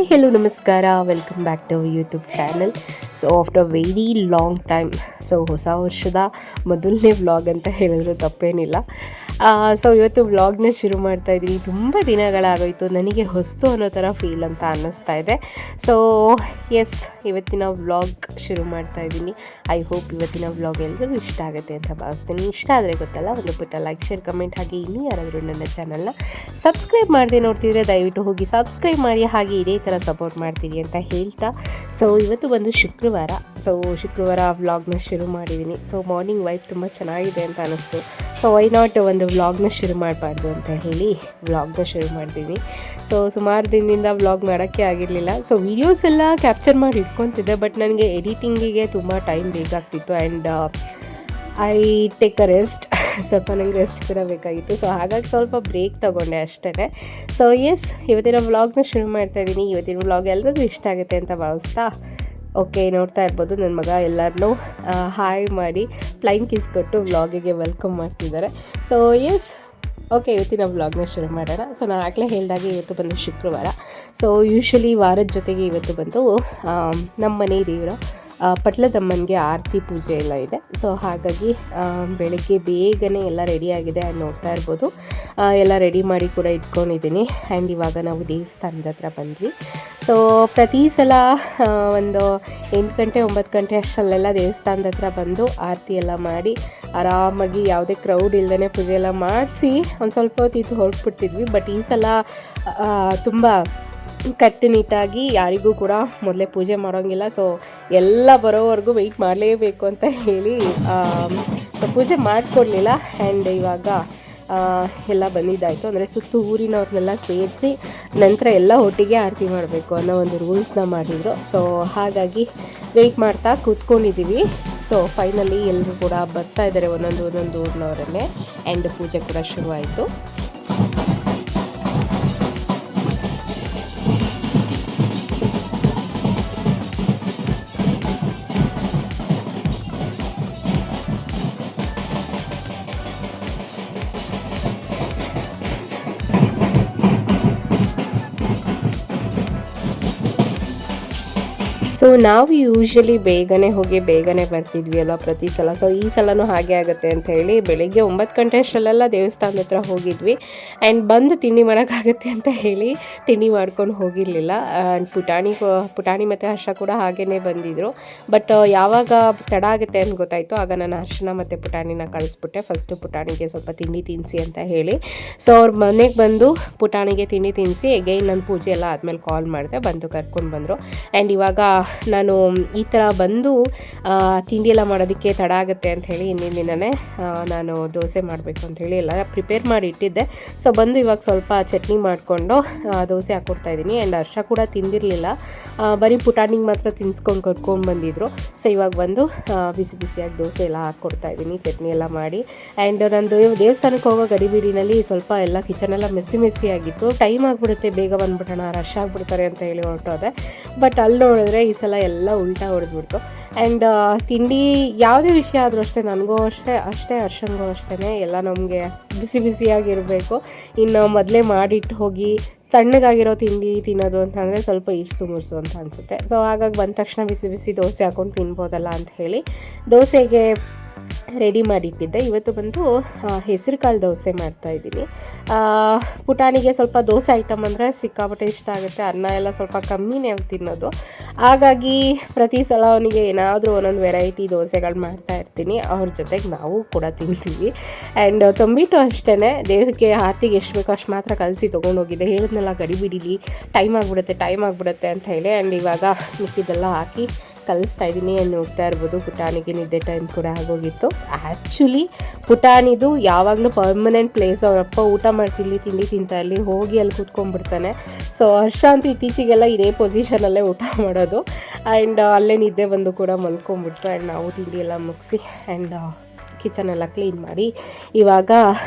Hi hello ನಮಸ್ಕಾರ, welcome back to YouTube channel. So after very long time, so ಹೊಸ ವರ್ಷದ ಮೊದಲನೇ vlog ಅಂತ ಹೇಳಿದ್ರು ತಪ್ಪೇನಿಲ್ಲ. ಸೊ ಇವತ್ತು ವ್ಲಾಗ್ನ ಶುರು ಮಾಡ್ತಾ ಇದ್ದೀನಿ. ತುಂಬ ದಿನಗಳಾಗೋಯಿತು, ನನಗೆ ಹೊಸ್ತು ಅನ್ನೋ ಥರ ಫೀಲ್ ಅಂತ ಅನ್ನಿಸ್ತಾ ಇದೆ. ಸೊ ಎಸ್, ಇವತ್ತಿನ ವ್ಲಾಗ್ ಶುರು ಮಾಡ್ತಾ ಇದ್ದೀನಿ. ಐ ಹೋಪ್ ಇವತ್ತಿನ ವ್ಲಾಗ್ ಎಲ್ಲರಿಗೂ ಇಷ್ಟ ಆಗುತ್ತೆ ಅಂತ ಭಾವಿಸ್ತೀನಿ. ಇಷ್ಟ ಆದರೆ ಗೊತ್ತಲ್ಲ, ಒಂದು ಪುಟ್ಟ ಲೈಕ್, ಶೇರ್, ಕಮೆಂಟ್, ಹಾಗೆ ಇನ್ನೂ ಯಾರಾದರೂ ನನ್ನ ಚಾನಲ್ನ ಸಬ್ಸ್ಕ್ರೈಬ್ ಮಾಡದೆ ನೋಡ್ತಿದ್ರೆ ದಯವಿಟ್ಟು ಹೋಗಿ ಸಬ್ಸ್ಕ್ರೈಬ್ ಮಾಡಿ, ಹಾಗೆ ಇದೇ ಥರ ಸಪೋರ್ಟ್ ಮಾಡ್ತೀರಿ ಅಂತ ಹೇಳ್ತಾ, ಸೊ ಇವತ್ತು ಬಂದು ಶುಕ್ರವಾರ. ಸೊ ಶುಕ್ರವಾರ ವ್ಲಾಗ್ನ ಶುರು ಮಾಡಿದ್ದೀನಿ. ಸೊ ಮಾರ್ನಿಂಗ್ ವೈಬ್ ತುಂಬ ಚೆನ್ನಾಗಿದೆ ಅಂತ ಅನ್ನಿಸ್ತು. ಸೊ ವೈ ನಾಟ್ ಒಂದು ವ್ಲಾಗ್ನ ಶುರು ಮಾಡಬಾರ್ದು ಅಂತ ಹೇಳಿ ವ್ಲಾಗ್ನ ಶುರು ಮಾಡ್ತೀನಿ. ಸೊ ಸುಮಾರು ದಿನದಿಂದ ವ್ಲಾಗ್ ಮಾಡೋಕ್ಕೆ ಆಗಿರಲಿಲ್ಲ. ಸೊ ವೀಡಿಯೋಸ್ ಎಲ್ಲ ಕ್ಯಾಪ್ಚರ್ ಮಾಡಿ ಇಟ್ಕೊತಿದ್ದೆ, ಬಟ್ ನನಗೆ ಎಡಿಟಿಂಗಿಗೆ ತುಂಬ ಟೈಮ್ ಬೇಕಾಗ್ತಿತ್ತು. And I take a rest. ಸ್ವಲ್ಪ ನನಗೆ ರೆಸ್ಟ್ ಕೂಡ ಬೇಕಾಗಿತ್ತು. ಸೊ ಹಾಗಾಗಿ ಸ್ವಲ್ಪ ಬ್ರೇಕ್ ತೊಗೊಂಡೆ ಅಷ್ಟೇ. ಸೊ ಎಸ್, ಇವತ್ತಿನ ವ್ಲಾಗ್ನ ಶುರು ಮಾಡ್ತಾಯಿದ್ದೀನಿ. ಇವತ್ತಿನ ವ್ಲಾಗ್ ಎಲ್ರಿಗೂ ಇಷ್ಟ ಆಗುತ್ತೆ ಅಂತ ಭಾವಿಸ್ತಾ, ಓಕೆ, ನೋಡ್ತಾ ಇರ್ಬೋದು ನನ್ನ ಮಗ ಎಲ್ಲರನ್ನೂ ಹಾಯ್ ಮಾಡಿ ಫ್ಲೈಂಗ್ ಕಿಸ್ ಕೊಟ್ಟು ವ್ಲಾಗಿಗೆ ವೆಲ್ಕಮ್ ಮಾಡ್ತಿದ್ದಾರೆ. ಸೊ ಎಸ್, ಓಕೆ, ಇವತ್ತಿನ ವ್ಲಾಗ್ನ ಶುರು ಮಾಡೋಣ. ಸೊ ನಾನು ಆಗಲೇ ಹೇಳಿದಾಗೆ ಇವತ್ತು ಬಂದು ಶುಕ್ರವಾರ. ಸೊ ಯೂಶ್ವಲಿ ವಾರದ ಜೊತೆಗೆ ಇವತ್ತು ಬಂದು ನಮ್ಮ ಮನೆ ದೇವರ ಪಟ್ಲದಮ್ಮನಿಗೆ ಆರತಿ ಪೂಜೆ ಎಲ್ಲ ಇದೆ. ಸೊ ಹಾಗಾಗಿ ಬೆಳಗ್ಗೆ ಬೇಗನೆ ಎಲ್ಲ ರೆಡಿಯಾಗಿದೆ. ನೋಡ್ತಾ ಇರ್ಬೋದು, ಎಲ್ಲ ರೆಡಿ ಮಾಡಿ ಕೂಡ ಇಟ್ಕೊಂಡಿದ್ದೀನಿ. ಆ್ಯಂಡ್ ಇವಾಗ ನಾವು ದೇವಸ್ಥಾನದ ಹತ್ರ ಬಂದ್ವಿ. ಸೊ ಪ್ರತಿ ಸಲ ಒಂದು 8 ಗಂಟೆ 9 ಗಂಟೆ ಅಷ್ಟರಲ್ಲೆಲ್ಲ ದೇವಸ್ಥಾನದ ಹತ್ರ ಬಂದು ಆರತಿ ಎಲ್ಲ ಮಾಡಿ ಆರಾಮಾಗಿ ಯಾವುದೇ ಕ್ರೌಡ್ ಇಲ್ಲದೇ ಪೂಜೆ ಎಲ್ಲ ಮಾಡಿಸಿ ಒಂದು ಸ್ವಲ್ಪ ಹೊತ್ತಿದ್ದು ಹೊರಟ್ಬಿಡ್ತಿದ್ವಿ. ಬಟ್ ಈ ಸಲ ತುಂಬ ಕಟ್ಟುನಿಟ್ಟಾಗಿ ಯಾರಿಗೂ ಕೂಡ ಮೊದಲೇ ಪೂಜೆ ಮಾಡೋಂಗಿಲ್ಲ. ಸೊ ಎಲ್ಲ ಬರೋವರೆಗೂ ವೆಯ್ಟ್ ಮಾಡಲೇಬೇಕು ಅಂತ ಹೇಳಿ ಸೊ ಪೂಜೆ ಮಾಡಿಕೊಡ್ಲಿಲ್ಲ. ಆ್ಯಂಡ್ ಇವಾಗ ಎಲ್ಲ ಬಂದಿದ್ದಾಯಿತು. ಅಂದರೆ ಸುತ್ತು ಊರಿನವ್ರನ್ನೆಲ್ಲ ಸೇರಿಸಿ ನಂತರ ಎಲ್ಲ ಒಟ್ಟಿಗೆ ಆರತಿ ಮಾಡಬೇಕು ಅನ್ನೋ ಒಂದು ರೂಲ್ಸ್ನ ಮಾಡಿದರು. ಸೊ ಹಾಗಾಗಿ ವೆಯ್ಟ್ ಮಾಡ್ತಾ ಕೂತ್ಕೊಂಡಿದ್ದೀವಿ. ಸೊ ಫೈನಲಿ ಎಲ್ಲರೂ ಕೂಡ ಬರ್ತಾ ಇದ್ದಾರೆ, ಒಂದೊಂದು ಊರಿನವರನ್ನೇ. ಆ್ಯಂಡ್ ಪೂಜೆ ಕೂಡ ಶುರುವಾಯಿತು. ಸೊ ನಾವು ಯೂಶ್ವಲಿ ಬೇಗನೆ ಹೋಗಿ ಬೇಗನೆ ಬರ್ತಿದ್ವಿ ಅಲ್ವ ಪ್ರತಿ ಸಲ. ಸೊ ಈ ಸಲನೂ ಹಾಗೆ ಆಗುತ್ತೆ ಅಂತ ಹೇಳಿ ಬೆಳಗ್ಗೆ 9 ಗಂಟೆ ಅಷ್ಟರಲ್ಲೆಲ್ಲ ದೇವಸ್ಥಾನದ ಹತ್ರ ಹೋಗಿದ್ವಿ. ಆ್ಯಂಡ್ ಬಂದು ತಿಂಡಿ ಮಾಡೋಕ್ಕಾಗುತ್ತೆ ಅಂತ ಹೇಳಿ ತಿಂಡಿ ಮಾಡ್ಕೊಂಡು ಹೋಗಿರಲಿಲ್ಲ. ಆ್ಯಂಡ್ ಪುಟಾಣಿ ಮತ್ತು ಹರ್ಷ ಕೂಡ ಹಾಗೇ ಬಂದಿದ್ದರು. ಬಟ್ ಯಾವಾಗ ತಡ ಆಗುತ್ತೆ ಅಂತ ಗೊತ್ತಾಯಿತು, ಆಗ ನಾನು ಹರ್ಷನ ಮತ್ತು ಪುಟಾಣಿನ ಕಳಿಸ್ಬಿಟ್ಟೆ. ಫಸ್ಟು ಪುಟಾಣಿಗೆ ಸ್ವಲ್ಪ ತಿಂಡಿ ತಿನ್ನಿಸಿ ಅಂತ ಹೇಳಿ. ಸೊ ಅವ್ರ ಮನೆಗೆ ಬಂದು ಪುಟಾಣಿಗೆ ತಿಂಡಿ ತಿನ್ನಿಸಿ ಎಗೈನ್ ನನ್ನ ಪೂಜೆ ಎಲ್ಲ ಆದಮೇಲೆ ಕಾಲ್ ಮಾಡಿದೆ, ಬಂದು ಕರ್ಕೊಂಡು ಬಂದರು. ಆ್ಯಂಡ್ ಇವಾಗ ನಾನು ಈ ಥರ ಬಂದು ತಿಂಡಿ ಎಲ್ಲ ಮಾಡೋದಕ್ಕೆ ತಡ ಆಗುತ್ತೆ ಅಂಥೇಳಿ ಹಿಂದಿನ ದಿನವೇ ನಾನು ದೋಸೆ ಮಾಡಬೇಕು ಅಂಥೇಳಿ ಎಲ್ಲ ಪ್ರಿಪೇರ್ ಮಾಡಿ ಇಟ್ಟಿದ್ದೆ. ಸೊ ಬಂದು ಇವಾಗ ಸ್ವಲ್ಪ ಚಟ್ನಿ ಮಾಡಿಕೊಂಡು ದೋಸೆ ಹಾಕ್ಕೊಡ್ತಾಯಿದ್ದೀನಿ. ಆ್ಯಂಡ್ ಹರ್ಷ ಕೂಡ ತಿಂದಿರಲಿಲ್ಲ, ಬರೀ ಪುಟಾಣಿಗೆ ಮಾತ್ರ ತಿನ್ಸ್ಕೊಂಡು ಕರ್ಕೊಂಡು ಬಂದಿದ್ದರು. ಸೊ ಇವಾಗ ಬಂದು ಬಿಸಿ ಬಿಸಿಯಾಗಿ ದೋಸೆ ಎಲ್ಲ ಹಾಕ್ಕೊಡ್ತಾಯಿದ್ದೀನಿ, ಚಟ್ನಿ ಎಲ್ಲ ಮಾಡಿ. ಆ್ಯಂಡ್ ನಂದು ದೇವಸ್ಥಾನಕ್ಕೆ ಹೋಗೋ ಗಡಿಬಿಡಿನಲ್ಲಿ ಸ್ವಲ್ಪ ಎಲ್ಲ ಕಿಚನೆಲ್ಲ ಮೆಸ್ಸಿ ಆಗಿತ್ತು. ಟೈಮ್ ಆಗಿಬಿಡುತ್ತೆ, ಬೇಗ ಬಂದುಬಿಡೋಣ, ರಶ್ ಆಗಿಬಿಡ್ತಾರೆ ಅಂತ ಹೇಳಿ ಹೊರಟೋದೆ. ಬಟ್ ಅಲ್ಲಿ ನೋಡಿದ್ರೆ ಈ ಸಲ ಎಲ್ಲ ಉಲ್ಟಾ ಹೊಡೆದ್ಬಿಡ್ತು. ಆ್ಯಂಡ್ ತಿಂಡಿ ಯಾವುದೇ ವಿಷಯ ಆದರೂ ಅಷ್ಟೇ, ನನಗೂ ಅಷ್ಟೇ ಹರ್ಷಂಗೂ ಅಷ್ಟೇ, ಎಲ್ಲ ನಮಗೆ ಬಿಸಿ ಬಿಸಿಯಾಗಿರಬೇಕು. ಇನ್ನು ಮೊದಲೇ ಮಾಡಿಟ್ಟು ಹೋಗಿ ತಣ್ಣಗಾಗಿರೋ ತಿಂಡಿ ತಿನ್ನೋದು ಅಂತಂದರೆ ಸ್ವಲ್ಪ ಇರ್ಸು ಮುರ್ಸು ಅಂತ ಅನಿಸುತ್ತೆ. ಸೊ ಹಾಗಾಗಿ ಬಂದ ತಕ್ಷಣ ಬಿಸಿ ಬಿಸಿ ದೋಸೆ ಹಾಕ್ಕೊಂಡು ತಿನ್ಬೋದಲ್ಲ ಅಂತ ಹೇಳಿ ದೋಸೆಗೆ ರೆಡಿ ಮಾಡಿಟ್ಟಿದ್ದೆ. ಇವತ್ತು ಬಂದು ಹೆಸರು ಕಾಳು ದೋಸೆ ಮಾಡ್ತಾಯಿದ್ದೀನಿ. ಪುಟಾಣಿಗೆ ಸ್ವಲ್ಪ ದೋಸೆ ಐಟಮ್ ಅಂದರೆ ಸಿಕ್ಕಾಪಟ್ಟೆ ಇಷ್ಟ ಆಗುತ್ತೆ. ಅನ್ನ ಎಲ್ಲ ಸ್ವಲ್ಪ ಕಮ್ಮಿನೇ ತಿನ್ನೋದು. ಹಾಗಾಗಿ ಪ್ರತಿ ಸಲ ಅವನಿಗೆ ಏನಾದರೂ ಒಂದೊಂದು ವೆರೈಟಿ ದೋಸೆಗಳು ಮಾಡ್ತಾಯಿರ್ತೀನಿ. ಅವ್ರ ಜೊತೆಗೆ ನಾವು ಕೂಡ ತಿಂತೀವಿ. ಆ್ಯಂಡ್ ತಂಬಿಟ್ಟು ಅಷ್ಟೇ, ದೇವಕ್ಕೆ ಆರತಿಗೆ ಎಷ್ಟು ಬೇಕೋ ಅಷ್ಟು ಮಾತ್ರ ಕಲಸಿ ತೊಗೊಂಡೋಗಿದ್ದೆ. ಹೇಳಿದ್ನೆಲ್ಲ ಗಡಿಬಿಡಿಲಿ ಟೈಮ್ ಆಗಿಬಿಡುತ್ತೆ ಅಂತ ಹೇಳಿ. ಆ್ಯಂಡ್ ಇವಾಗ ಮಿಕ್ಕಿದ್ದೆಲ್ಲ ಹಾಕಿ ಕಲಿಸ್ತಾ ಇದ್ದೀನಿ. ನೋಡ್ತಾ ಇರ್ಬೋದು, ಪುಟಾಣಿಗೆ ನಿದ್ದೆ ಟೈಮ್ ಕೂಡ ಆಗೋಗಿತ್ತು. ಆ್ಯಕ್ಚುಲಿ ಪುಟಾಣಿದು ಯಾವಾಗಲೂ ಪರ್ಮನೆಂಟ್ ಪ್ಲೇಸ್. ಅವರಪ್ಪ ಊಟ ಮಾಡ್ತಿರ್ಲಿ, ತಿಂಡಿ ತಿಂತಾ ಇರಲಿ, ಹೋಗಿ ಅಲ್ಲಿ ಕೂತ್ಕೊಂಡ್ಬಿಡ್ತಾನೆ. ಸೊ ಹರ್ಷ ಅಂತೂ ಇತ್ತೀಚೆಗೆಲ್ಲ ಇದೇ ಪೊಸಿಷನಲ್ಲೇ ಊಟ ಮಾಡೋದು. ಆ್ಯಂಡ್ ಅಲ್ಲೇ ನಿದ್ದೆ ಬಂದು ಕೂಡ ಮಲ್ಕೊಂಡ್ಬಿಡ್ತು. ಆ್ಯಂಡ್ ನಾವು ತಿಂಡಿ ಎಲ್ಲ ಮುಗಿಸಿ ಆ್ಯಂಡ್ ಕಿಚನೆಲ್ಲ ಕ್ಲೀನ್ ಮಾಡಿ ಇವಾಗ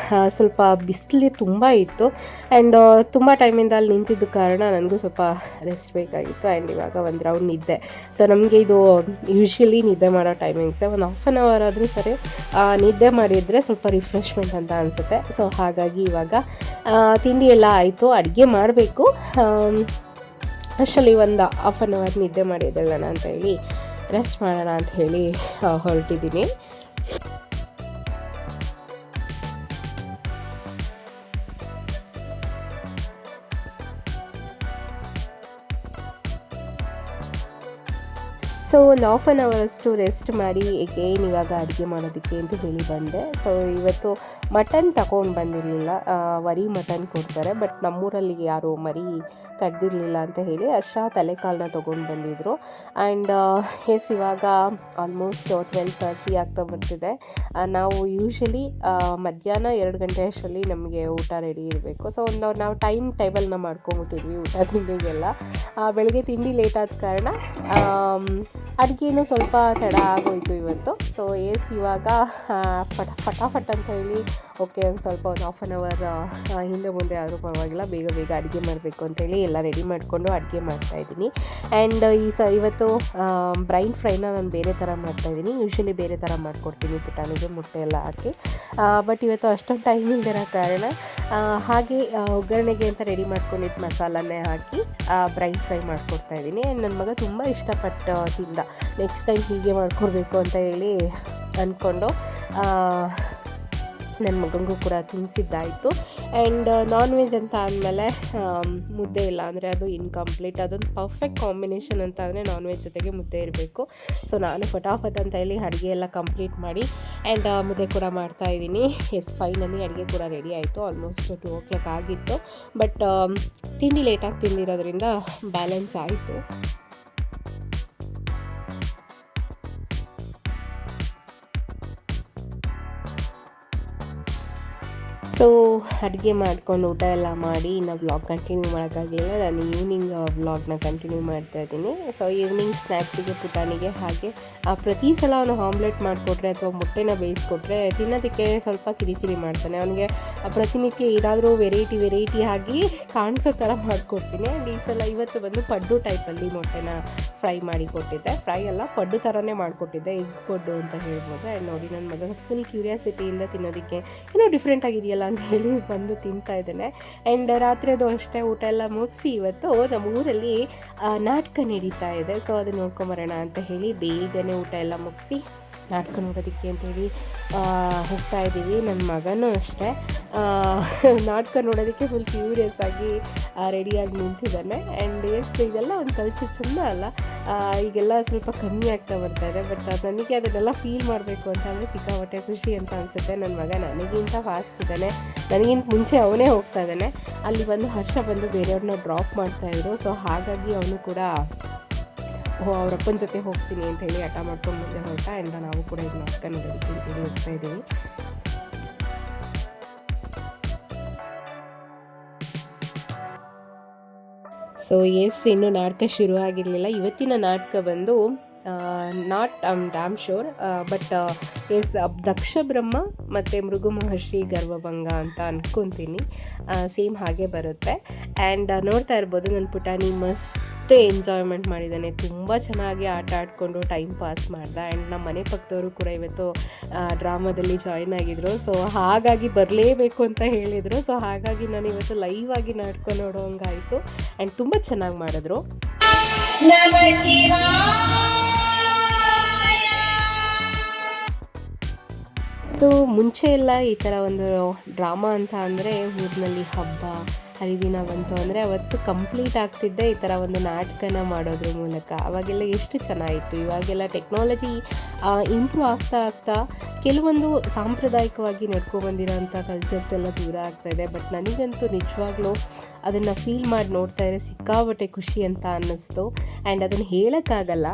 ಸ್ವಲ್ಪ ಬಿಸಿಲು ತುಂಬ ಇತ್ತು. ಆ್ಯಂಡ್ ತುಂಬ ಟೈಮಿಂದ ಅಲ್ಲಿ ನಿಂತಿದ್ದ ಕಾರಣ ನನಗೂ ಸ್ವಲ್ಪ ರೆಸ್ಟ್ ಬೇಕಾಗಿತ್ತು. ಆ್ಯಂಡ್ ಇವಾಗ ಒಂದು ರೌಂಡ್ ನಿದ್ದೆ. ಸೊ ನಮಗೆ ಇದು ಯೂಶ್ವಲಿ ನಿದ್ದೆ ಮಾಡೋ ಟೈಮಿಂಗ್ಸೇ. ಒಂದು ಹಾಫ್ ಆನ್ ಅವರ್ ಆದರೂ ಸರಿ ನಿದ್ದೆ ಮಾಡಿದರೆ ಸ್ವಲ್ಪ ರಿಫ್ರೆಶ್ಮೆಂಟ್ ಅಂತ ಅನಿಸುತ್ತೆ. ಸೊ ಹಾಗಾಗಿ ಇವಾಗ ತಿಂಡಿ ಎಲ್ಲ ಆಯಿತು, ಅಡುಗೆ ಮಾಡಬೇಕು. ಅಷ್ಟರಲ್ಲಿ ಒಂದು ಹಾಫ್ ಆನ್ ಅವರ್ ನಿದ್ದೆ ಮಾಡಿ ಎದ್ದೇಳೋಣ ಅಂತ ಹೇಳಿ ರೆಸ್ಟ್ ಮಾಡೋಣ ಅಂತ ಹೇಳಿ ಹೊರಟಿದ್ದೀನಿ. ಸೊ ಒಂದು ಹಾಫ್ ಆನ್ ಅವರಷ್ಟು ರೆಸ್ಟ್ ಮಾಡಿ ಏಕೇನು ಇವಾಗ ಅಡುಗೆ ಮಾಡೋದಕ್ಕೆ ಅಂತ ಹೇಳಿ ಬಂದೆ. ಸೊ ಇವತ್ತು ಮಟನ್ ತಗೊಂಡು ಬಂದಿರಲಿಲ್ಲ, ವರಿ ಮಟನ್ ಕೊಡ್ತಾರೆ, ಬಟ್ ನಮ್ಮೂರಲ್ಲಿ ಯಾರು ಮರಿ ಕಡ್ದಿರಲಿಲ್ಲ ಅಂತ ಹೇಳಿ ತಲೆಕಾಲನ್ನ ತೊಗೊಂಡು ಬಂದಿದ್ದರು. ಆ್ಯಂಡ್ ಎಸ್ ಇವಾಗ ಆಲ್ಮೋಸ್ಟ್ 12:30 ಆಗ್ತಾ ಬರ್ತಿದೆ. ನಾವು ಯೂಶ್ವಲಿ ಮಧ್ಯಾಹ್ನ 2 ಗಂಟೆ ಅಷ್ಟರಲ್ಲಿ ನಮಗೆ ಊಟ ರೆಡಿ ಇರಬೇಕು. ಸೊ ನಾವು ಟೇಬಲ್ನ ಮಾಡ್ಕೊಂಬಿಟ್ಟಿದ್ವಿ ಊಟ ತಿಂಡಿಗೆಲ್ಲ. ಬೆಳಗ್ಗೆ ತಿಂಡಿ ಲೇಟ್ ಆದ ಕಾರಣ ಅಡುಗೆನೂ ಸ್ವಲ್ಪ ತಡ ಆಗೋಯಿತು ಇವತ್ತು. ಸೊ ಇವಾಗ ಫಟಾಫಟ್ ಅಂತ ಹೇಳಿ ಓಕೆ ಒಂದು ಹಾಫ್ ಆನ್ ಅವರ್ ಹಿಂದೆ ಮುಂದೆ ಆದರೂ ಪರವಾಗಿಲ್ಲ, ಬೇಗ ಅಡುಗೆ ಮಾಡಬೇಕು ಅಂತೇಳಿ ಎಲ್ಲ ರೆಡಿ ಮಾಡಿಕೊಂಡು ಅಡುಗೆ ಮಾಡ್ತಾಯಿದ್ದೀನಿ. ಆ್ಯಂಡ್ ಇವತ್ತು ಬ್ರೈನ್ ಫ್ರೈನ ನಾನು ಬೇರೆ ಥರ ಮಾಡ್ತಾಯಿದ್ದೀನಿ. ಯೂಶ್ವಲಿ ಬೇರೆ ಥರ ಮಾಡಿಕೊಡ್ತೀನಿ ಪುಟಾಣಿಗೆ ಮೊಟ್ಟೆ ಎಲ್ಲ ಹಾಕಿ, ಬಟ್ ಇವತ್ತು ಅಷ್ಟೊಂದು ಟೈಮ್ ಇಲ್ದಿರೋ ಕಾರಣ ಹಾಗೆ ಒಗ್ಗರಣೆಗೆ ಅಂತ ರೆಡಿ ಮಾಡ್ಕೊಂಡಿದ್ದು ಮಸಾಲನ್ನೇ ಹಾಕಿ ಬ್ರೈನ್ ಫ್ರೈ ಮಾಡ್ಕೊಡ್ತಾಯಿದ್ದೀನಿ. ಆ್ಯಂಡ್ ನನ್ನ ಮಗ ತುಂಬ ಇಷ್ಟಪಟ್ಟು ತಿಂದ. ನೆಕ್ಸ್ಟ್ ಟೈಮ್ ಹೀಗೆ ಮಾಡ್ಕೊಡ್ಬೇಕು ಅಂತ ಹೇಳಿ ಅಂದ್ಕೊಂಡು ನನ್ನ ಮಗನಿಗೂ ಕೂಡ ತಿನ್ನಿಸಿದ್ದಾಯಿತು. ಆ್ಯಂಡ್ ನಾನ್ ವೆಜ್ ಅಂತ ಆದಮೇಲೆ ಮುದ್ದೆ ಇಲ್ಲ ಅಂದರೆ ಅದು ಇನ್ಕಂಪ್ಲೀಟ್. ಅದೊಂದು ಪರ್ಫೆಕ್ಟ್ ಕಾಂಬಿನೇಷನ್ ಅಂತ ಅಂದರೆ ನಾನ್ ವೆಜ್ ಜೊತೆಗೆ ಮುದ್ದೆ ಇರಬೇಕು. ಸೊ ನಾನು ಫಟಾಫಟ್ ಅಂತ ಹೇಳಿ ಅಡುಗೆ ಎಲ್ಲ ಕಂಪ್ಲೀಟ್ ಮಾಡಿ ಆ್ಯಂಡ್ ಮುದ್ದೆ ಕೂಡ ಮಾಡ್ತಾಯಿದ್ದೀನಿ. ಫೈನಲಿ ಅಡುಗೆ ಕೂಡ ರೆಡಿ ಆಯಿತು. ಆಲ್ಮೋಸ್ಟ್ 2 o'clock ಆಗಿತ್ತು, ಬಟ್ ತಿಂಡಿ ಲೇಟಾಗಿ ತಿಂದಿರೋದ್ರಿಂದ ಬ್ಯಾಲೆನ್ಸ್ ಆಯಿತು. ಸೊ ಅಡುಗೆ ಮಾಡ್ಕೊಂಡು ಊಟ ಎಲ್ಲ ಮಾಡಿ ಇನ್ನು ವ್ಲಾಗ್ ಕಂಟಿನ್ಯೂ ಮಾಡೋಕ್ಕಾಗಲಿಲ್ಲ. ನಾನು ಈವ್ನಿಂಗ್ ವ್ಲಾಗ್ನ ಕಂಟಿನ್ಯೂ ಮಾಡ್ತಾಯಿದ್ದೀನಿ. ಸೊ ಈವ್ನಿಂಗ್ ಸ್ನ್ಯಾಕ್ಸಿಗೆ ಪುಟಾಣಿಗೆ ಹಾಗೆ ಪ್ರತಿ ಸಲ ಅವನು ಆಮ್ಲೆಟ್ ಮಾಡಿಕೊಟ್ರೆ ಅಥವಾ ಮೊಟ್ಟೆನ ಬೇಯಿಸ್ಕೊಟ್ರೆ ತಿನ್ನೋದಕ್ಕೆ ಸ್ವಲ್ಪ ಕಿರಿಕಿರಿ ಮಾಡ್ತಾನೆ. ಅವನಿಗೆ ಪ್ರತಿನಿತ್ಯ ಏನಾದರೂ ವೆರೈಟಿ ಆಗಿ ಕಾಣಿಸೋ ಥರ ಮಾಡಿಕೊಡ್ತೀನಿ. ಆ್ಯಂಡ್ ಇವತ್ತು ಬಂದು ಪಡ್ಡು ಟೈಪಲ್ಲಿ ಮೊಟ್ಟೆನ ಫ್ರೈ ಮಾಡಿ ಕೊಟ್ಟಿದ್ದೆ. ಫ್ರೈ ಅಲ್ಲ, ಪಡ್ಡು ಥರನೇ ಮಾಡಿಕೊಟ್ಟಿದ್ದೆ, ಎಗ್ ಪಡ್ಡು ಅಂತ ಹೇಳ್ಬೋದು. ಆ್ಯಂಡ್ ನೋಡಿ ನನ್ನ ಮಗ ಫುಲ್ ಕ್ಯೂರಿಯಾಸಿಟಿಯಿಂದ ತಿನ್ನೋದಕ್ಕೆ ಏನೋ ಡಿಫ್ರೆಂಟ್ ಆಗಿದೆಯಲ್ಲ ಅಂತ ಹೇಳಿ ಬಂದು ತಿಂತಾ ಇದ್ದಾನೆ. ಆ್ಯಂಡ್ ರಾತ್ರಿದು ಅಷ್ಟೇ ಊಟ ಎಲ್ಲ ಮುಗಿಸಿ ಇವತ್ತು ನಮ್ಮ ಊರಲ್ಲಿ ನಾಟಕ ನಡೀತಾ ಇದೆ. ಸೊ ಅದು ನೋಡ್ಕೊಂಬರೋಣ ಅಂತ ಹೇಳಿ ಬೇಗನೆ ಊಟ ಎಲ್ಲ ಮುಗಿಸಿ ನಾಟಕ ನೋಡೋದಕ್ಕೆ ಅಂತೇಳಿ ಹೋಗ್ತಾ ಇದ್ದೀವಿ. ನನ್ನ ಮಗನೂ ಅಷ್ಟೇ ನಾಟಕ ನೋಡೋದಕ್ಕೆ ಫುಲ್ ಕ್ಯೂರಿಯಸ್ ಆಗಿ ರೆಡಿಯಾಗಿ ನಿಂತಿದ್ದಾನೆ. ಆ್ಯಂಡ್ ಇದೆಲ್ಲ ಒಂದು ಕಲ್ಚರ್ ಚೆಂದ ಅಲ್ಲ, ಈಗೆಲ್ಲ ಸ್ವಲ್ಪ ಕಮ್ಮಿ ಆಗ್ತಾ ಬರ್ತಾ ಇದೆ. ಬಟ್ ನನಗೆ ಅದನ್ನೆಲ್ಲ ಫೀಲ್ ಮಾಡಬೇಕು ಅಂತ ಅಂದರೆ ಸಿಕ್ಕಾಪಟ್ಟೆ ಖುಷಿ ಅಂತ ಅನಿಸುತ್ತೆ. ನನ್ನ ಮಗ ನನಗಿಂತ ಫಾಸ್ಟ್ ಇದ್ದಾನೆ, ನನಗಿಂತ ಮುಂಚೆ ಅವನೇ ಹೋಗ್ತಾ ಇದ್ದಾನೆ. ಅಲ್ಲಿ ಬಂದು ಹರ್ಷ ಬಂದು ಬೇರೆಯವ್ರನ್ನ ಡ್ರಾಪ್ ಮಾಡ್ತಾಯಿದ್ರು. ಸೊ ಹಾಗಾಗಿ ಅವನು ಕೂಡ ಅವರಪ್ಪನ ಜೊತೆ ಹೋಗ್ತೀನಿ ಅಂತ ಹೇಳಿ ಹಠ ಮಾಡ್ಕೊಂಡು ಮುಂದೆ ಹೊರಟ. ಆ್ಯಂಡ್ ನಾವು ಕೂಡ ಈಗ ನಾಟಕ ನೋಡೋದಕ್ಕೆ ಅಂತೇಳಿ ಹೋಗ್ತಾ ಇದ್ದೀವಿ. ಸೊ ಇನ್ನೂ ನಾಟಕ ಶುರು ಆಗಿರಲಿಲ್ಲ. ಇವತ್ತಿನ ನಾಟಕ ಬಂದು ನಾಟ್ ಡ್ಯಾಮ್ ಶೋರ್, ಬಟ್ ದಕ್ಷ ಬ್ರಹ್ಮ ಮತ್ತು ಮೃಗು ಮಹರ್ಷಿ ಗರ್ವಭಂಗ ಅಂತ ಅಂದ್ಕೊತೀನಿ. ಸೇಮ್ ಹಾಗೆ ಬರುತ್ತೆ. ಆ್ಯಂಡ್ ನೋಡ್ತಾ ಇರ್ಬೋದು ನನ್ನ ಪುಟಾಣಿ ಮಸ್ತ್ ಎಂಜಾಯ್ಮೆಂಟ್ ಮಾಡಿದ್ದಾನೆ. ತುಂಬ ಚೆನ್ನಾಗಿ ಆಟ ಆಡಿಕೊಂಡು ಟೈಮ್ ಪಾಸ್ ಮಾಡ್ದೆ. ಆ್ಯಂಡ್ ನಮ್ಮ ಮನೆ ಪಕ್ಕದವರು ಕೂಡ ಇವತ್ತು ಡ್ರಾಮಾದಲ್ಲಿ ಜಾಯ್ನ್ ಆಗಿದ್ರು. ಸೊ ಹಾಗಾಗಿ ಬರಲೇಬೇಕು ಅಂತ ಹೇಳಿದರು. ಸೊ ಹಾಗಾಗಿ ನಾನು ಇವತ್ತು ಲೈವ್ ಆಗಿ ನಾಟಕ ನೋಡೋಂಗಾಯಿತು. ಆ್ಯಂಡ್ ತುಂಬ ಚೆನ್ನಾಗಿ ಮಾಡಿದ್ರು. ಸೊ ಮುಂಚೆ ಎಲ್ಲ ಈ ಥರ ಒಂದು ಡ್ರಾಮಾ ಅಂತ ಅಂದರೆ ಊರಿನಲ್ಲಿ ಹಬ್ಬ ಹರಿದಿನ ಬಂತು ಅಂದರೆ ಅವತ್ತು ಕಂಪ್ಲೀಟ್ ಆಗ್ತಿದ್ದೆ ಈ ಥರ ಒಂದು ನಾಟಕನ ಮಾಡೋದ್ರ ಮೂಲಕ. ಅವಾಗೆಲ್ಲ ಎಷ್ಟು ಚೆನ್ನಾಗಿತ್ತು. ಇವಾಗೆಲ್ಲ ಟೆಕ್ನಾಲಜಿ ಇಂಪ್ರೂವ್ ಆಗ್ತಾ ಕೆಲವೊಂದು ಸಾಂಪ್ರದಾಯಿಕವಾಗಿ ನಡ್ಕೊಬಂದಿರೋಂಥ ಕಲ್ಚರ್ಸ್ ಎಲ್ಲ ದೂರ ಆಗ್ತಾಯಿದೆ. ಬಟ್ ನನಗಂತೂ ನಿಜವಾಗ್ಲೂ ಅದನ್ನು ಫೀಲ್ ಮಾಡಿ ನೋಡ್ತಾ ಇರೋ ಸಿಕ್ಕಾಬಟ್ಟೆ ಖುಷಿ ಅಂತ ಅನ್ನಿಸ್ತು. ಆ್ಯಂಡ್ ಅದನ್ನು ಹೇಳೋಕ್ಕಾಗಲ್ಲ.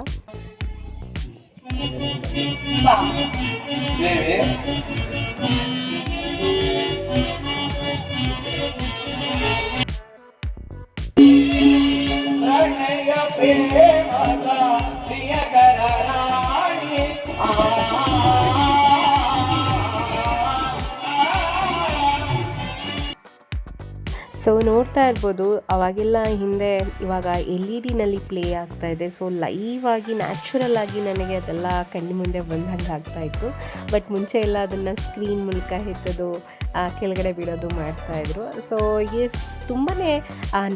ಸೊ ನೋಡ್ತಾ ಇರ್ಬೋದು ಅವಾಗೆಲ್ಲ ಹಿಂದೆ ಇವಾಗ LED ಪ್ಲೇ ಆಗ್ತಾ ಇದೆ. ಸೊ ಲೈವ್ ಆಗಿ ನ್ಯಾಚುರಲ್ ಆಗಿ ನನಗೆ ಅದೆಲ್ಲ ಕಣ್ಣು ಮುಂದೆ ಬಂದಂಗೆ ಆಗ್ತಾಯಿತ್ತು. ಬಟ್ ಮುಂಚೆ ಎಲ್ಲ ಅದನ್ನು ಸ್ಕ್ರೀನ್ ಮೂಲಕ ಎತ್ತೋದು ಕೆಳಗಡೆ ಬಿಡೋದು ಮಾಡ್ತಾಯಿದ್ರು. ಸೊ ಎಸ್ ತುಂಬಾ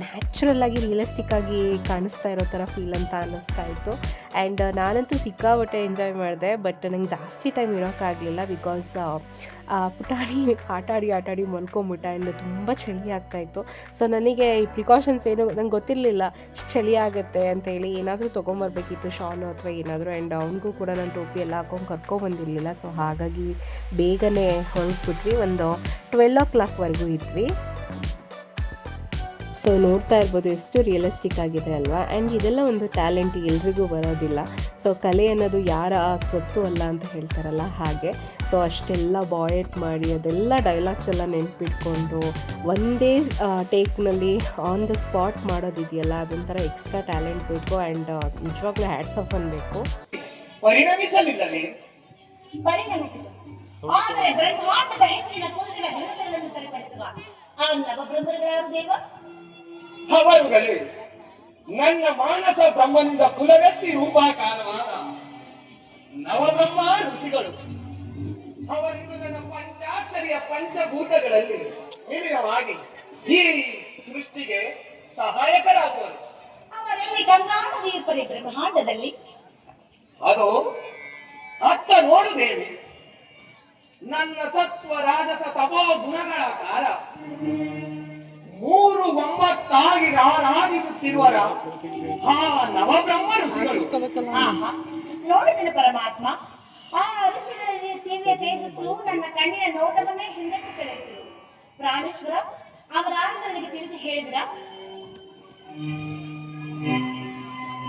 ನ್ಯಾಚುರಲ್ ಆಗಿ ರಿಯಲಿಸ್ಟಿಕ್ ಆಗಿ ಕಾಣಿಸ್ತಾ ಇರೋ ಥರ ಫೀಲ್ ಅಂತ ಅನ್ನಿಸ್ತಾ ಇತ್ತು. ಆ್ಯಂಡ್ ನಾನಂತೂ ಸಿಕ್ಕಾಪಟ್ಟೆ ಎಂಜಾಯ್ ಮಾಡಿದೆ. ಬಟ್ ನಂಗೆ ಜಾಸ್ತಿ ಟೈಮ್ ಇರೋಕ್ಕಾಗಲಿಲ್ಲ ಬಿಕಾಸ್ ಪುಟಾಣಿ ಆಟಾಡಿ ಮಲ್ಕೊಂಬಿಟ್ಟ. ಆ್ಯಂಡ್ ತುಂಬ ಚಳಿ ಆಗ್ತಾಯಿತ್ತು. ಸೊ ನನಗೆ ಈ ಪ್ರಿಕಾಷನ್ಸ್ ಏನು ನಂಗೆ ಗೊತ್ತಿರಲಿಲ್ಲ ಚಳಿ ಆಗುತ್ತೆ ಅಂತೇಳಿ. ಏನಾದರೂ ತೊಗೊಂಬರ್ಬೇಕಿತ್ತು ಶಾಲು ಅಥವಾ ಏನಾದರೂ. ಆ್ಯಂಡ್ ಅವನಿಗೂ ಕೂಡ ನಾನು ಟೋಪಿ ಎಲ್ಲ ಹಾಕೊಂಡು ಕರ್ಕೊಬಂದಿರಲಿಲ್ಲ. ಸೊ ಹಾಗಾಗಿ ಬೇಗನೆ ಹೊರಟ್ಬಿಟ್ವಿ. ಒಂದು 12 o'clockವರೆಗೂ ಇದ್ವಿ. ಸೊ ನೋಡ್ತಾ ಇರ್ಬೋದು ಎಷ್ಟು ರಿಯಲಿಸ್ಟಿಕ್ ಆಗಿದೆ ಅಲ್ವಾ. ಆ್ಯಂಡ್ ಇದೆಲ್ಲ ಒಂದು ಟ್ಯಾಲೆಂಟ್ ಎಲ್ರಿಗೂ ಬರೋದಿಲ್ಲ. ಸೊ ಕಲೆ ಅನ್ನೋದು ಯಾರ ಸ್ವತ್ತು ಅಲ್ಲ ಅಂತ ಹೇಳ್ತಾರಲ್ಲ ಹಾಗೆ. ಸೊ ಅಷ್ಟೆಲ್ಲ ಬಾಯೆಟ್ ಮಾಡಿ ಅದೆಲ್ಲ ಡೈಲಾಗ್ಸ್ ಎಲ್ಲ ನೆನ್ಪಿಟ್ಕೊಂಡು ಒಂದೇ ಟೇಕ್ನಲ್ಲಿ ಆನ್ ದ ಸ್ಪಾಟ್ ಮಾಡೋದಿದೆಯಲ್ಲ, ಅದೊಂಥರ ಎಕ್ಸ್ಟ್ರಾ ಟ್ಯಾಲೆಂಟ್ ಬೇಕು. ಆ್ಯಂಡ್ ನಿಜವಾಗ್ಲೂ ಹ್ಯಾಟ್ಸ್ ಆಫ್ ಅನ್ಬೇಕು. ಪರಿಣಮಿಸಲಿಲ್ಲವೇ? ಪರಿಣಮಿಸಿತು. ಆದರೆ ಬ್ರಹ್ಮಾಂಡದ ಹೆಚ್ಚಿನ ಕುಂದಿನ ಘನತೆಗಳನ್ನು ಸರಿಪಡಿಸುವ ಆ ನವಬ್ರಹ್ಮರುಗಳಾರು ದೇವ ಅವರುಗಳೇ ನನ್ನ ಮಾನಸ ಬ್ರಹ್ಮನಿಂದ ಕುಲವೆತ್ತಿ ರೂಪಾಕಾರವಾದ ನವಬ್ರಹ್ಮ ಋಷಿಗಳು. ಅವರಿಂದು ನನ್ನ ಪಂಚಾಕ್ಷರಿಯ ಪಂಚಭೂತಗಳಲ್ಲಿ ವಿಲೀನವಾಗಿ ಈ ಸೃಷ್ಟಿಗೆ ಸಹಾಯಕರಾಗುವರು. ಅವರಲ್ಲಿ ಗಂಗಾಣ ವೀರ್ಪರಿ ಬ್ರಹ್ಮಾಂಡದಲ್ಲಿ ಅದು ಅತ್ತ ನೋಡುತ್ತೇನೆ. ನನ್ನ ಸತ್ವ ರಾಜಸ ತಪೋ ಗುಣಗಳ ಕಾರ 3 ಆರಾಧಿಸುತ್ತಿರುವರ ಆ ನವಬ್ರಹ್ಮ ಋಷಿಗಳು. ನೋಡಿದನು ಪರಮಾತ್ಮ. ಆ ಋಷಿಗಳಲ್ಲಿ ದಿವ್ಯ ತೇಜಸ್ಸು ನನ್ನ ಕಣ್ಣಿನ ನೋಟವನ್ನೇ ಹಿಂದಕ್ಕೆ ಸೆಳೆಯಿತು. ಪ್ರಾಣೇಶ್ವರ ಅವರಾರು ನನಗೆ ತಿಳಿಸಿ ಹೇಳಿದ್ರ?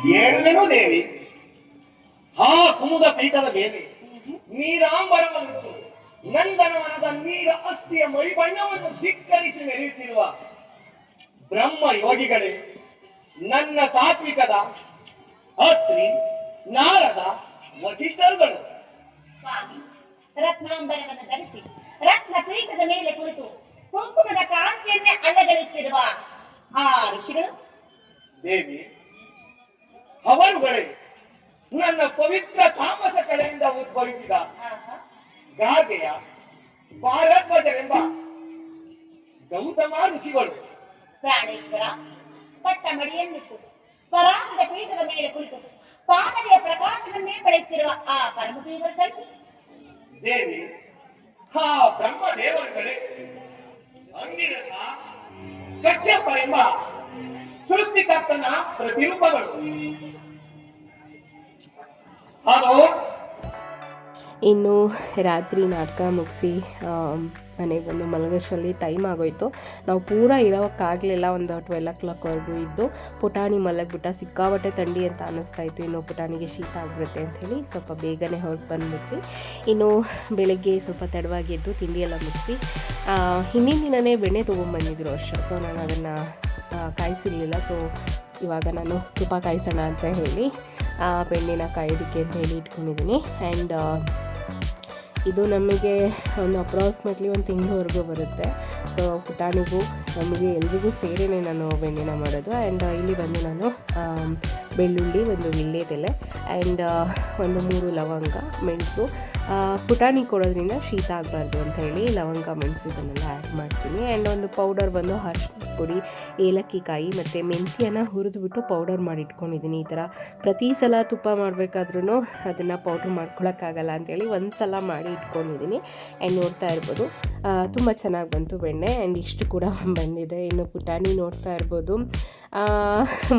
ಹೇಳುವೆನು ದೇವಿ. ಆ ಕುಮುದ ಪೀಠದ ಮೇಲೆ ನೀರಾಂಬರವನ್ನು ನಂದನವನದ ನೀರ ಅಸ್ಥಿಯ ಮೈಬಣ್ಣವನ್ನು ಧಿಕ್ಕರಿಸಿ ಮೆರೆಯುತ್ತಿರುವ ಬ್ರಹ್ಮ ಯೋಗಿಗಳೇ, ನನ್ನ ಸಾತ್ವಿಕದ ಅತ್ರಿ ನಾರದ ವಸಿಷ್ಠರುಗಳು. ಸ್ವಾಮಿ ರತ್ನಾಂಬರವನ್ನು ಧರಿಸಿ ರತ್ನ ಪೀಠದ ಮೇಲೆ ಕುಳಿತು ಕುಂಕುಮದ ಕಾಂತಿಯನ್ನೇ ಅಲ್ಲಗಳೆಯುತ್ತಿರುವ ಆ ಋಷಿಗಳು. ದೇವಿ ಅವರುಗಳೇ ನನ್ನ ಪವಿತ್ರ ತಾಮಸ ಕಡೆಯಿಂದ ಉದ್ಭವಿಸಿದ ಗಾರ್ಗೆಯ ಭಾರದ್ವಾಜರೆಂಬ ಗೌತಮ ಋಷಿಗಳು. ಪ್ರಾಣೇಶ್ವರ ಪಟ್ಟ ಮಡಿಯನ್ನಿಟ್ಟು ಪರಾಮದ ಪೀಠದ ಮೇಲೆ ಕುಳಿತು ಪಾನರಿಯ ಪ್ರಕಾಶವನ್ನೇ ಪಡೆಯುತ್ತಿರುವ ಆ ಪರಮದೇವರುಗಳು. ದೇವಿ ಆ ಬ್ರಹ್ಮ ದೇವರುಗಳೇ ಅಂಗಿರಸ ಕಶ್ಯಪ ಎಂಬ ಸೃಷ್ಟಿಕರ್ತನ ಪ್ರತಿರೂಪಗಳು. ಅದು ಇನ್ನು ರಾತ್ರಿ ನಾಟಕ ಮುಗಿಸಿ ಮನೆಗೆ ಬಂದು ಮಲಗೋಷ್ಟರಲ್ಲಿ ಟೈಮ್ ಆಗೋಯ್ತು. ನಾವು ಪೂರ ಇರೋಕ್ಕಾಗಲಿಲ್ಲ. ಒಂದು 12 o'clockವರೆಗೂ ಇದ್ದು ಪುಟಾಣಿ ಮಲಗಿಬಿಟ್ಟ. ಸಿಕ್ಕಾಪಟ್ಟೆ ಥಂಡಿ ಅಂತ ಅನ್ನಿಸ್ತಾ ಇತ್ತು. ಇನ್ನು ಪುಟಾಣಿಗೆ ಶೀತ ಆಗಿಬಿಡುತ್ತೆ ಅಂಥೇಳಿ ಸ್ವಲ್ಪ ಬೇಗನೆ ಹೊರಟು ಬಂದುಬಿಟ್ವಿ. ಇನ್ನು ಬೆಳಗ್ಗೆ ಸ್ವಲ್ಪ ತಡವಾಗಿ ಎದ್ದು ತಿಂಡಿ ಎಲ್ಲ ಮುಗಿಸಿ ಹಿಂದಿನ ದಿನವೇ ಬೆಣ್ಣೆ ತೊಗೊಂಬಂದಿದ್ರು ಅಷ್ಟೇ. ಸೊ ನಾನು ಅದನ್ನು ಕಾಯಿಸಿರಲಿಲ್ಲ. ಸೊ ಇವಾಗ ನಾನು ತುಪ್ಪ ಕಾಯಿಸೋಣ ಅಂತ ಹೇಳಿ ಬೆಣ್ಣೆನ ಕಾಯೋದಕ್ಕೆ ಅಂತ ಹೇಳಿ ಇಟ್ಕೊಂಡಿದ್ದೀನಿ. ಆ್ಯಂಡ್ ಇದು ನಮಗೆ ಒಂದು ಅಪ್ರಾಕ್ಸಿಮೇಟ್ಲಿ 1 ತಿಂಗಳವರೆಗೂ ಬರುತ್ತೆ. ಸೊ ಪುಟಾಣಿಗೂ ನಮಗೆ ಎಲ್ರಿಗೂ ಸೇರಿನೇ ನಾನು ಬೆಣ್ಣೆನ ಮಾಡೋದು. ಆ್ಯಂಡ್ ಇಲ್ಲಿ ಬಂದು ನಾನು ಬೆಳ್ಳುಳ್ಳಿ, ಒಂದು ವೀಳ್ಯದೆಲೆ ಆ್ಯಂಡ್ ಒಂದು 3 ಲವಂಗ, ಮೆಣಸು. ಪುಟಾಣಿ ಕೊಡೋದ್ರಿಂದ ಶೀತ ಆಗಬಾರ್ದು ಅಂತ ಹೇಳಿ ಲವಂಗ, ಮೆಣಸು ಇದನ್ನೆಲ್ಲ ಆ್ಯಡ್ ಮಾಡ್ತೀನಿ. ಆ್ಯಂಡ್ ಒಂದು ಪೌಡರ್ ಬಂದು ಅರಿಶಿನ ಪುಡಿ, ಏಲಕ್ಕಿ ಕಾಯಿ ಮತ್ತು ಮೆಂತ್ಯನ ಹುರಿದ್ಬಿಟ್ಟು ಪೌಡರ್ ಮಾಡಿ ಇಟ್ಕೊಂಡಿದ್ದೀನಿ. ಈ ಥರ ಪ್ರತಿ ಸಲ ತುಪ್ಪ ಮಾಡಬೇಕಾದ್ರೂ ಅದನ್ನು ಪೌಡ್ರ್ ಮಾಡ್ಕೊಳಕ್ಕಾಗಲ್ಲ ಅಂಥೇಳಿ ಒಂದು ಸಲ ಮಾಡಿ ಇಟ್ಕೊಂಡಿದ್ದೀನಿ. ಆ್ಯಂಡ್ ನೋಡ್ತಾ ಇರ್ಬೋದು ತುಂಬ ಚೆನ್ನಾಗಿ ಬಂತು ಬೆಣ್ಣೆ. ಆ್ಯಂಡ್ ಇಷ್ಟು ಕೂಡ ಬಂದಿದೆ. ಇನ್ನು ಪುಟಾಣಿ ನೋಡ್ತಾ ಇರ್ಬೋದು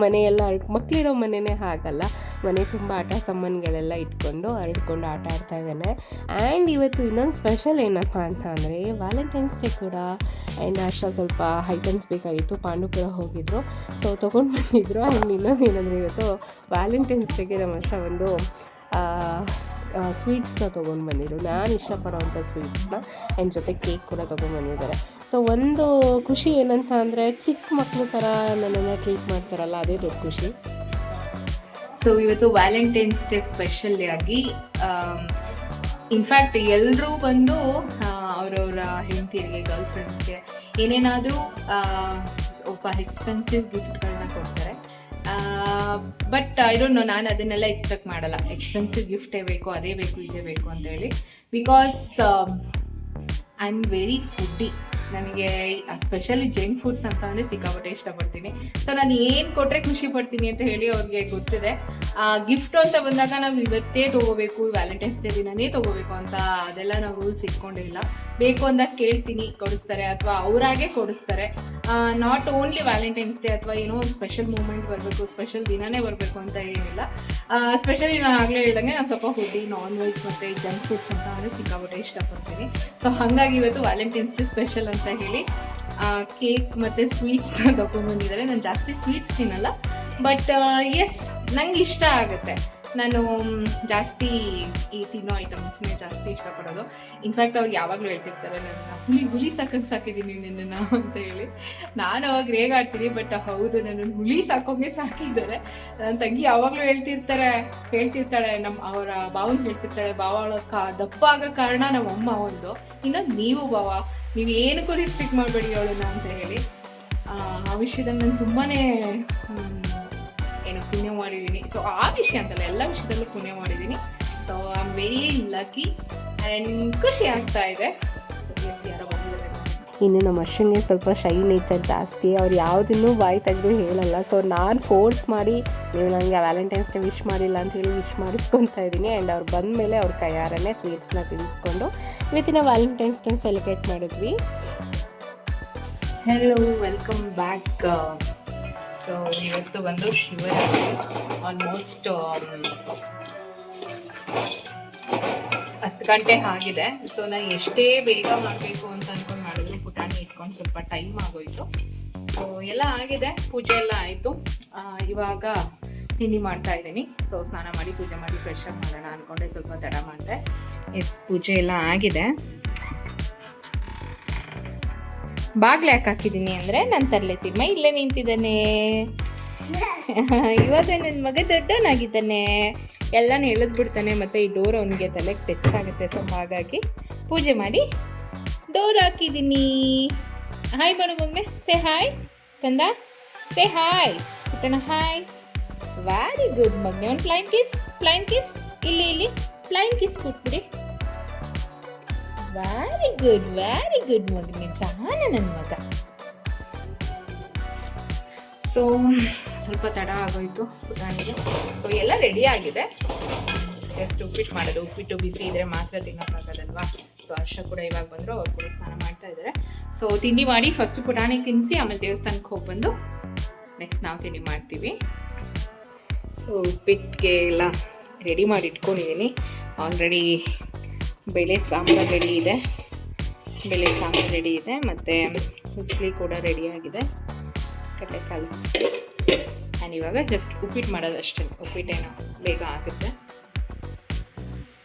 ಮನೆಯೆಲ್ಲ ಮಕ್ಕಳಿರೋ ಮನೆಯೇ ಆಗಲ್ಲ. ಮನೆ ತುಂಬ ಆಟ ಸಾಮಾನುಗಳೆಲ್ಲ ಇಟ್ಕೊಂಡು ಹರಡ್ಕೊಂಡು ಆಟ ಆಡ್ತಾ ಇದ್ದಾನೆ. ಆ್ಯಂಡ್ ಇವತ್ತು ಇನ್ನೊಂದು ಸ್ಪೆಷಲ್ ಏನಪ್ಪ ಅಂತ ಅಂದರೆ ವ್ಯಾಲೆಂಟೈನ್ಸ್ ಡೇ ಕೂಡ. ಆ್ಯಂಡ್ ಅಷ್ಟ ಸ್ವಲ್ಪ ಐಟಮ್ಸ್ ಬೇಕಾಗಿತ್ತು. ಪಾಂಡುಪುರ ಹೋಗಿದ್ರು, ಸೊ ತೊಗೊಂಡು ಬಂದಿದ್ರು. ಆ್ಯಂಡ್ ಇನ್ನೊಂದು ಏನಂದರೆ ಇವತ್ತು ವ್ಯಾಲೆಂಟೈನ್ಸ್ ಡೇಗೆ ನಮ್ಮ ವರ್ಷ ಒಂದು ಸ್ವೀಟ್ಸ್ನ ತೊಗೊಂಡು ಬಂದಿದ್ರು. ನಾನು ಇಷ್ಟಪಡೋವಂಥ ಸ್ವೀಟ್ಸ್ನ ಆ್ಯಂಡ್ ಜೊತೆ ಕೇಕ್ ಕೂಡ ತೊಗೊಂಡ್ಬಂದಿದ್ದಾರೆ. ಸೊ ಒಂದು ಖುಷಿ ಏನಂತ ಅಂದರೆ ಚಿಕ್ಕ ಮಕ್ಕಳ ಥರ ನನ್ನನ್ನು ಟ್ರೀಟ್ ಮಾಡ್ತಾರಲ್ಲ, ಅದೇ ದೊಡ್ಡ ಖುಷಿ. ಸೊ ಇವತ್ತು ವ್ಯಾಲೆಂಟೈನ್ಸ್ ಡೇ ಸ್ಪೆಷಲ್ ಆಗಿ ಇನ್ಫ್ಯಾಕ್ಟ್ ಎಲ್ಲರೂ ಬಂದು ಅವ್ರವ್ರ ಹೆಂಡತಿರಿಗೆ, ಗರ್ಲ್ ಫ್ರೆಂಡ್ಸ್ಗೆ ಏನೇನಾದರೂ ಸ್ವಲ್ಪ ಎಕ್ಸ್ಪೆನ್ಸಿವ್ ಗಿಫ್ಟ್ಗಳನ್ನ ಕೊಡ್ತಾರೆ. ಬಟ್ ಐ ಡೋಂಟ್ ನೋ, ನಾನು ಅದನ್ನೆಲ್ಲ ಎಕ್ಸ್ಪೆಕ್ಟ್ ಮಾಡಲ್ಲ. ಎಕ್ಸ್ಪೆನ್ಸಿವ್ ಗಿಫ್ಟೇ ಬೇಕು, ಅದೇ ಬೇಕು, ಇದೇ ಬೇಕು ಅಂತೇಳಿ. Because I am very foodie. ನನಗೆ ಸ್ಪೆಷಲಿ ಜಂಕ್ ಫುಡ್ಸ್ ಅಂತ ಅಂದರೆ ಸಿಕ್ಕಾಪಟ್ಟೆ ಇಷ್ಟಪಡ್ತೀನಿ. ಸೊ ನಾನು ಏನು ಕೊಟ್ಟರೆ ಖುಷಿ ಪಡ್ತೀನಿ ಅಂತ ಹೇಳಿ ಅವ್ರಿಗೆ ಗೊತ್ತಿದೆ. ಗಿಫ್ಟ್ ಅಂತ ಬಂದಾಗ ನಾವು ಇವತ್ತೇ ತೊಗೋಬೇಕು, ವ್ಯಾಲೆಂಟೈನ್ಸ್ ಡೇ ದಿನನೇ ತೊಗೋಬೇಕು ಅಂತ ಅದೆಲ್ಲ ನಾವು ರೂಲ್ಸ್ ಇಟ್ಕೊಂಡಿಲ್ಲ. ಬೇಕು ಅಂದಾಗ ಕೇಳ್ತೀನಿ, ಕೊಡಿಸ್ತಾರೆ, ಅಥವಾ ಅವರಾಗೆ ಕೊಡಿಸ್ತಾರೆ. ನಾಟ್ ಓನ್ಲಿ ವ್ಯಾಲೆಂಟೈನ್ಸ್ ಡೇ ಅಥವಾ ಏನೋ ಒಂದು ಸ್ಪೆಷಲ್ ಮೂಮೆಂಟ್ ಬರಬೇಕು, ಸ್ಪೆಷಲ್ ದಿನನೇ ಬರಬೇಕು ಅಂತ ಏನಿಲ್ಲ. ಸ್ಪೆಷಲಿ ನಾನು ಆಗಲೇ ಹೇಳ್ದಂಗೆ ನಾನು ಸ್ವಲ್ಪ ಫುಡ್ಡಿ, ನಾನ್ ವೆಜ್ ಮತ್ತು ಜಂಕ್ ಫುಡ್ಸ್ ಅಂತ ಅಂದರೆ ಸಿಕ್ಕಾಪಟ್ಟೆ ಇಷ್ಟಪಡ್ತೀನಿ. ಸೊ ಹಾಗಾಗಿ ಇವತ್ತು ವ್ಯಾಲೆಂಟೈನ್ಸ್ ಡೇ ಸ್ಪೆಷಲ್ ಅಂತ ಹೇಳಿ ಕೇಕ್ ಮತ್ತು ಸ್ವೀಟ್ಸ್ನ ತಗೊಂಡ್ಬಂದಿದ್ದಾರೆ. ನಾನು ಜಾಸ್ತಿ ಸ್ವೀಟ್ಸ್ ತಿನ್ನಲ್ಲ, ಬಟ್ ಎಸ್ ನಂಗೆ ಇಷ್ಟ ಆಗುತ್ತೆ. ನಾನು ಜಾಸ್ತಿ ಈ ತಿನ್ನೋ ಐಟಮ್ಸ್ನೇ ಜಾಸ್ತಿ ಇಷ್ಟಪಡೋದು. ಇನ್ಫ್ಯಾಕ್ಟ್ ಅವ್ರು ಯಾವಾಗಲೂ ಹೇಳ್ತಿರ್ತಾರೆ, ನನ್ನ ಹುಲಿ ಸಾಕಿದ್ದೀನಿ ನಿನ್ನನ್ನು ಅಂತ ಹೇಳಿ. ನಾನು ಅವಾಗ ರೇಗಾಡ್ತೀನಿ, ಬಟ್ ಹೌದು, ನನ್ನ ಹುಲಿ ಸಾಕೋಂಗೆ ಸಾಕಿದ್ದಾರೆ. ನನ್ನ ತಂಗಿ ಯಾವಾಗಲೂ ಹೇಳ್ತಿರ್ತಾಳೆ, ಅವರ ಭಾವನ ಹೇಳ್ತಿರ್ತಾಳೆ, ಭಾವ ದಪ್ಪ ಆಗೋ ಕಾರಣ ನಮ್ಮಮ್ಮ ಒಂದು, ಇನ್ನೊಂದು ನೀವು ಭಾವ, ನೀವು ಏನಕ್ಕೂ ರಿಸ್ಟ್ರಿಕ್ಟ್ ಮಾಡಬೇಡಿ ಅವಳನ್ನ ಅಂತ ಹೇಳಿ. ಆ ವಿಷಯದಲ್ಲಿ ನಾನು ತುಂಬಾ ಪುಣ್ಯ ಮಾಡಿದ್ದೀನಿ. ಸೊ ಆ ವಿಷಯ ಅಂತಲ್ಲ, ಎಲ್ಲ ವಿಷಯದಲ್ಲೂ ಪುಣ್ಯ ಮಾಡಿದ್ದೀನಿ. So I am very lucky and ಖುಷಿ ಆಗ್ತಾ ಇದೆ. ಸೊ ಎಸ್, ಯಾರೋ ಬಂದಿದ್ದಾರೆ. ಇನ್ನು ನಮ್ಮ ಅರ್ಷನ್ಗೆ ಸ್ವಲ್ಪ ಶೈ ನೇಚರ್ ಜಾಸ್ತಿ. ಅವ್ರು ಯಾವುದನ್ನೂ ಬಾಯಿ ತೆಗೆದು ಹೇಳಲ್ಲ. ಸೊ ನಾನು ಫೋರ್ಸ್ ಮಾಡಿ, ನೀವು ನನಗೆ ವ್ಯಾಲೆಂಟೈನ್ಸ್ ಡೇ ವಿಶ್ ಮಾಡಿಲ್ಲ ಅಂತ ಹೇಳಿ ವಿಶ್ ಮಾಡಿಸ್ಕೊತಾ ಇದ್ದೀನಿ. ಆ್ಯಂಡ್ ಅವ್ರು ಬಂದ ಮೇಲೆ ಅವ್ರ ಕೈಯಾರನೇ ಸ್ವೀಟ್ಸ್ನ ತಿನ್ನಿಸ್ಕೊಂಡು ಇವತ್ತಿನ ವ್ಯಾಲೆಂಟೈನ್ಸ್ ಡೇ ಸೆಲೆಬ್ರೇಟ್ ಮಾಡಿದ್ವಿ. Hello, welcome back. ಸೊ ಇವತ್ತು ಬಂದು ಶಿವರಾತ್ರಿ. ಆಲ್ಮೋಸ್ಟ್ 10 ಗಂಟೆ ಆಗಿದೆ. ಸೊ ನಾನು ಎಷ್ಟೇ ಬೇಗ ಮಾಡಬೇಕು ಅಂತ ಅನ್ಕೊಂಡು ಮಾಡಿದ್ರು, ಪುಟಾಣಿ ಇಟ್ಕೊಂಡು ಸ್ವಲ್ಪ ಟೈಮ್ ಆಗೋಯ್ತು. ಸೊ ಎಲ್ಲ ಆಗಿದೆ, ಪೂಜೆ ಎಲ್ಲ ಆಯಿತು. ಇವಾಗ ತಿಂಡಿ ಮಾಡ್ತಾ ಇದ್ದೀನಿ. ಸೊ ಸ್ನಾನ ಮಾಡಿ ಪೂಜೆ ಮಾಡಿ ಫ್ರೆಶ್ ಅಪ್ ಮಾಡೋಣ ಅಂದ್ಕೊಂಡೆ, ಸ್ವಲ್ಪ ತಡ ಮಾಡಿದೆ. ಎಸ್, ಪೂಜೆ ಎಲ್ಲ ಆಗಿದೆ. ಬಾಗ್ಲು ಯಾಕೆ ಹಾಕಿದ್ದೀನಿ ಅಂದರೆ ನನ್ನ ತರ್ಲೆತಿಮ್ಮ ಇಲ್ಲೇ ನಿಂತಿದ್ದಾನೆ. ಇವಾಗ ನನ್ನ ಮಗ ದೊಡ್ಡವನಾಗಿದ್ದಾನೆ, ಎಲ್ಲನೂ ಎಳೆದ್ಬಿಡ್ತಾನೆ, ಮತ್ತು ಈ ಡೋರ್ ಅವನಿಗೆ ತಲೆಗೆ ಟಚ್ ಆಗುತ್ತೆ. ಸೊ ಹಾಗಾಗಿ ಪೂಜೆ ಮಾಡಿ ಡೋರ್ ಹಾಕಿದ್ದೀನಿ. ಹಾಯ್ ಮಾಡು ಮಗನೆ, ಸೇ ಹಾಯ್ ಕಂದ, ಸೇ ಹಾಯ್ ಪುಟ್ಟಣ, ಹಾಯ್. ವೆರಿ ಗುಡ್ ಮಗನೆ. ಒಂದು ಫ್ಲೈನ್ ಕಿಸ್ ಇಲ್ಲಿ ಫ್ಲೈನ್ ಕಿಸ್ ಕೊಟ್ಬಿಡಿ. ವೆರಿ ಗುಡ್ ಮಗನೇ, ಜಾನ ನನ್ನ ಮಗ. ಸೊ ಸ್ವಲ್ಪ ತಡ ಆಗೋಯ್ತು ಪುಟಾಣಿಗೆ. ಸೊ ಎಲ್ಲ ರೆಡಿ ಆಗಿದೆ, ಜಸ್ಟ್ ಉಪ್ಪಿಟ್ಟು ಬಿಸಿ ಇದ್ರೆ ಮಾತ್ರ ತಿನ್ನೋಕ್ಕಾಗದಲ್ವಾ. ಸೊ ಹರ್ಷ ಕೂಡ ಇವಾಗ ಬಂದರು, ಅವ್ರು ಕೂಡ ಸ್ನಾನ ಮಾಡ್ತಾ ಇದ್ದಾರೆ. ಸೊ ತಿಂಡಿ ಮಾಡಿ ಫಸ್ಟು ಪುಟಾಣಿಗೆ ತಿನ್ನಿಸಿ, ಆಮೇಲೆ ದೇವಸ್ಥಾನಕ್ಕೆ ಹೋಗಿ ಬಂದು ನೆಕ್ಸ್ಟ್ ನಾವು ತಿಂಡಿ ಮಾಡ್ತೀವಿ. ಸೊ ಉಪ್ಪಿಟ್ಟಿಗೆ ಎಲ್ಲ ರೆಡಿ ಮಾಡಿ ಇಟ್ಕೊಂಡಿದ್ದೀನಿ. ಆಲ್ರೆಡಿ ಬೇಳೆ ಸಾಂಬಾರು ರೆಡಿ ಇದೆ, ಮತ್ತು ಹುಸ್ಲಿ ಕೂಡ ರೆಡಿಯಾಗಿದೆ, ಕಡಲೆಕಾಳು ಹುಸ್ಲಿ. ಆ್ಯಂಡ್ ಇವಾಗ ಜಸ್ಟ್ ಉಪ್ಪಿಟ್ಟು ಮಾಡೋದಷ್ಟೇ. ಉಪ್ಪಿಟ್ಟೇನೋ ಬೇಗ ಆಗುತ್ತೆ.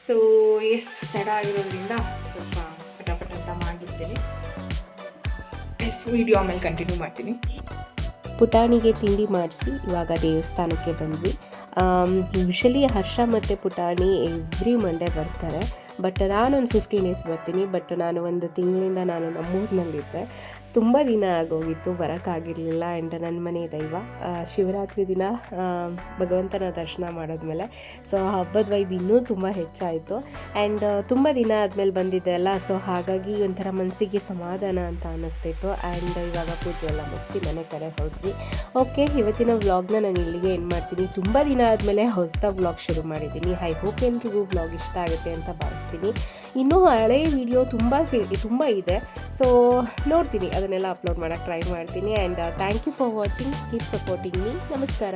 ಸೊ ಎಸ್, ತಡ ಆಗಿರೋದ್ರಿಂದ ಸ್ವಲ್ಪ ಫಟಾಫಟ್ ಅಂತ ಮಾಡಿಬಿಡ್ತೀನಿ. ಎಸ್, ವಿಡಿಯೋ ಆಮೇಲೆ ಕಂಟಿನ್ಯೂ ಮಾಡ್ತೀನಿ. ಪುಟಾಣಿಗೆ ತಿಂಡಿ ಮಾಡಿಸಿ ಇವಾಗ ದೇವಸ್ಥಾನಕ್ಕೆ ಬಂದ್ವಿ. ಯೂಶಲಿ ಹರ್ಷ ಮತ್ತು ಪುಟಾಣಿ ಎವ್ರಿ ಮಂಡೇ ಬರ್ತಾರೆ, ಬಟ್ ನಾನೊಂದು 15 ಡೇಸ್ ಬರ್ತೀನಿ. ಬಟ್ ನಾನು ಒಂದು ತಿಂಗಳಿಂದ ನಾನು ನಮ್ಮೂರಿನಲ್ಲಿದ್ದೆ, ತುಂಬ ದಿನ ಆಗೋಗಿತ್ತು, ಬರೋಕ್ಕಾಗಿರಲಿಲ್ಲ. ಆ್ಯಂಡ್ ನನ್ನ ಮನೆ ದೈವ ಶಿವರಾತ್ರಿ ದಿನ ಭಗವಂತನ ದರ್ಶನ ಮಾಡಿದ್ಮೇಲೆ ಸೊ ಹಬ್ಬದ ವೈಬ್ ಇನ್ನೂ ತುಂಬ ಹೆಚ್ಚಾಯಿತು. ಆ್ಯಂಡ್ ತುಂಬ ದಿನ ಆದಮೇಲೆ ಬಂದಿದ್ದೆ ಅಲ್ಲ, ಸೊ ಹಾಗಾಗಿ ಒಂಥರ ಮನಸ್ಸಿಗೆ ಸಮಾಧಾನ ಅಂತ ಅನ್ನಿಸ್ತಿತ್ತು. ಆ್ಯಂಡ್ ಇವಾಗ ಪೂಜೆ ಎಲ್ಲ ಮುಗಿಸಿ ಮನೆ ಕಡೆ ಹೊರಟ್ವಿ. ಓಕೆ, ಇವತ್ತಿನ ವ್ಲಾಗ್ನ ನಾನು ಇಲ್ಲಿಗೆ ಎಂಡ್ ಮಾಡ್ತೀನಿ. ತುಂಬ ದಿನ ಆದಮೇಲೆ ಹೊಸದಾಗಿ ವ್ಲಾಗ್ ಶುರು ಮಾಡಿದ್ದೀನಿ. ಐ ಹೋಪ್ ಎಲ್ರಿಗೂ ವ್ಲಾಗ್ ಇಷ್ಟ ಆಗುತ್ತೆ ಅಂತ ಭಾವಿಸ್ತೀನಿ. ಇನ್ನೂ ಹಳೆ ವಿಡಿಯೋ ತುಂಬ ಇದೆ, ಸೊ ನೋಡ್ತೀನಿ, ಅದನ್ನೆಲ್ಲ ಅಪ್ಲೋಡ್ ಮಾಡೋಕ್ಕೆ ಟ್ರೈ ಮಾಡ್ತೀನಿ. And thank you for watching, keep supporting me. ನಮಸ್ಕಾರ.